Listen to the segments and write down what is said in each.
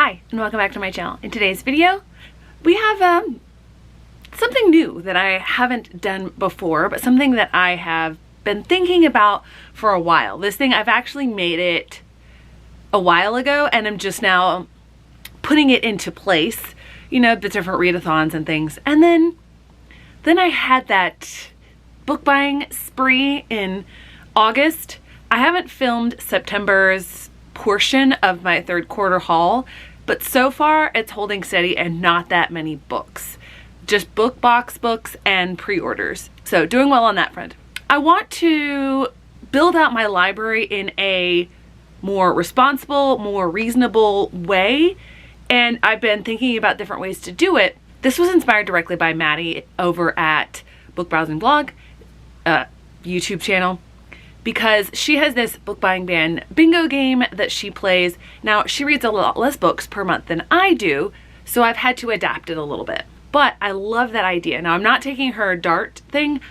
Hi, and welcome back to my channel. In today's video, we have something new that I haven't done before, but something that I have been thinking about for a while. This thing, I've actually made it a while ago, and I'm just now putting it into place, you know, the different readathons and things. And then I had that book buying spree in August. I haven't filmed September's portion of my third quarter haul, but so far it's holding steady and not that many books. Just book box books and pre-orders. So doing well on that front. I want to build out my library in a more responsible, more reasonable way, and I've been thinking about different ways to do it. This was inspired directly by Maddie over at Book Browsing Blog, YouTube channel, because she has this book buying ban bingo game that she plays. Now, she reads a lot less books per month than I do, so I've had to adapt it a little bit. But I love that idea. Now, I'm not taking her dart thing.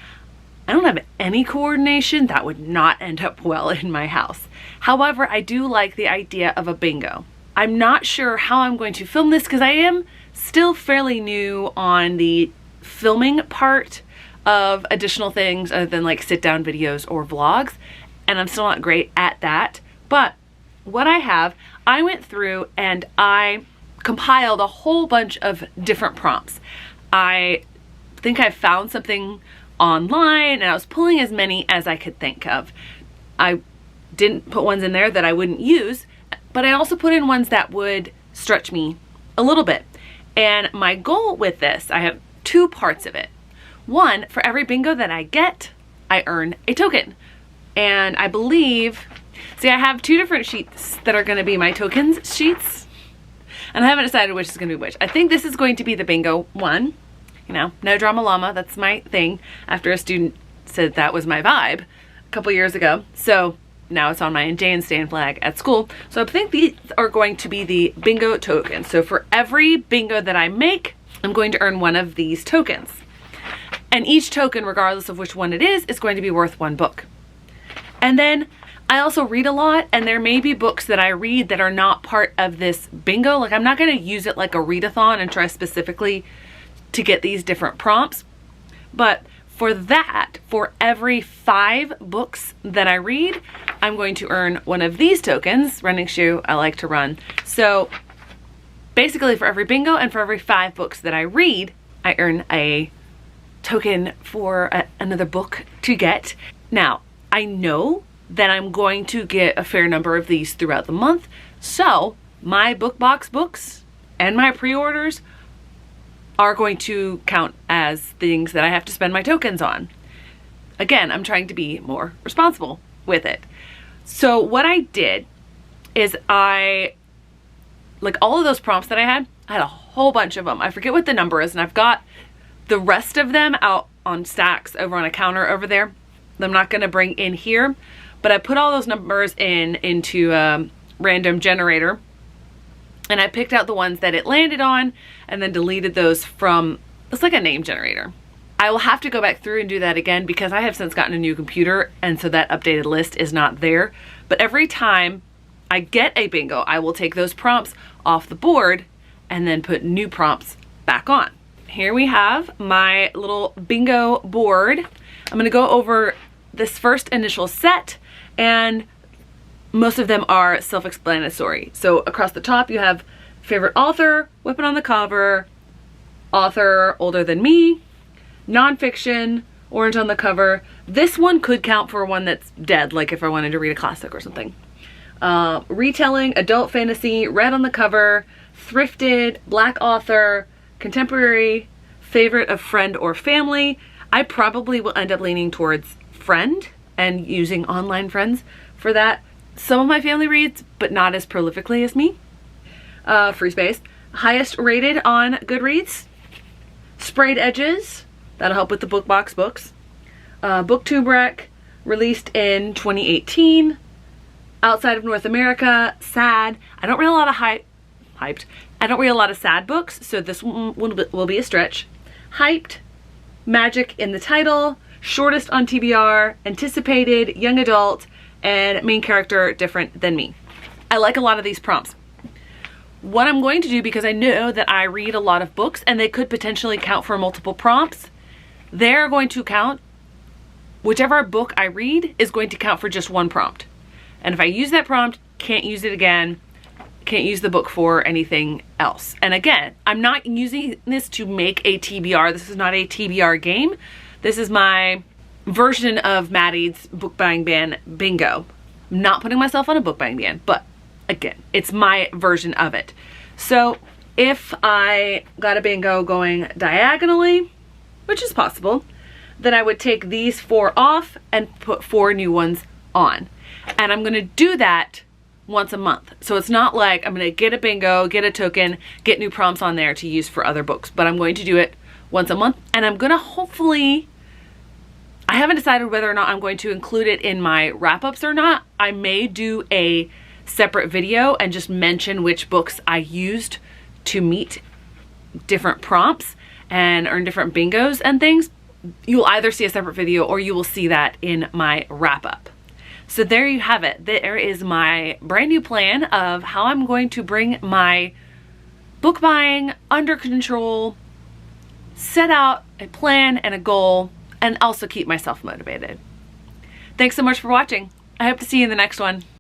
I don't have any coordination. That would not end up well in my house. However, I do like the idea of a bingo. I'm not sure how I'm going to film this because I am still fairly new on the filming part of additional things other than like sit down videos or vlogs, and I'm still not great at that. But what I went through and I compiled a whole bunch of different prompts. I think I found something online and I was pulling as many as I could think of. I didn't put ones in there that I wouldn't use, but I also put in ones that would stretch me a little bit. And my goal with this, I have two parts of it. One, for every bingo that I get, I earn a token. And I believe, see, I have two different sheets that are going to be my tokens sheets. And I haven't decided which is going to be which. I think this is going to be the bingo one. You know, no drama llama, that's my thing. After a student said that was my vibe a couple years ago. So now it's on my Jay and Stan flag at school. So I think these are going to be the bingo tokens. So for every bingo that I make, I'm going to earn one of these tokens. And each token, regardless of which one it is going to be worth one book. And then I also read a lot, and there may be books that I read that are not part of this bingo. Like, I'm not going to use it like a readathon and try specifically to get these different prompts. But for that, for every 5 books that I read, I'm going to earn one of these tokens. Running shoe, I like to run. So basically for every bingo and for every 5 books that I read, I earn a token for another book to get. Now, I know that I'm going to get a fair number of these throughout the month, so my book box books and my pre-orders are going to count as things that I have to spend my tokens on. Again, I'm trying to be more responsible with it. So what I did is like all of those prompts that I had a whole bunch of them. I forget what the number is, and I've got the rest of them out on stacks over on a counter over there. I'm not going to bring in here, but I put all those numbers into a random generator, and I picked out the ones that it landed on and then deleted those from, it's like a name generator. I will have to go back through and do that again because I have since gotten a new computer, and so that updated list is not there. But every time I get a bingo, I will take those prompts off the board and then put new prompts back on. Here we have my little bingo board. I'm going to go over this first initial set, and most of them are self-explanatory. So across the top you have favorite author, weapon on the cover, author older than me, nonfiction, orange on the cover. This one could count for one that's dead, like if I wanted to read a classic or something. Retelling, adult fantasy, red on the cover, thrifted, black author, contemporary, favorite of friend or family. I probably will end up leaning towards friend and using online friends for that. Some of my family reads, but not as prolifically as me. Free space. Highest rated on Goodreads. Sprayed edges. That'll help with the book box books. Booktube rec. Released in 2018. Outside of North America. Sad. I don't read a lot of hyped. I don't read a lot of sad books, so this one will be a stretch. Hyped, magic in the title, shortest on TBR, anticipated, young adult, and main character different than me. I like a lot of these prompts. what I'm going to do, because I know that I read a lot of books and they could potentially count for multiple prompts, they're going to count, whichever book I read is going to count for just one prompt. And if I use that prompt, can't use it again, can't use the book for anything else. And again, I'm not using this to make a TBR. This is not a TBR game. This is my version of Maddie's book buying ban bingo. I'm not putting myself on a book buying ban, but again, it's my version of it. So if I got a bingo going diagonally, which is possible, then I would take these 4 off and put 4 new ones on. And I'm gonna do that once a month. So it's not like I'm gonna get a bingo, get a token, get new prompts on there to use for other books, but I'm going to do it once a month. And I'm gonna hopefully, I haven't decided whether or not I'm going to include it in my wrap-ups or not. I may do a separate video and just mention which books I used to meet different prompts and earn different bingos and things. You'll either see a separate video or you will see that in my wrap-up. So there you have it. There is my brand new plan of how I'm going to bring my book buying under control, set out a plan and a goal, and also keep myself motivated. Thanks so much for watching. I hope to see you in the next one.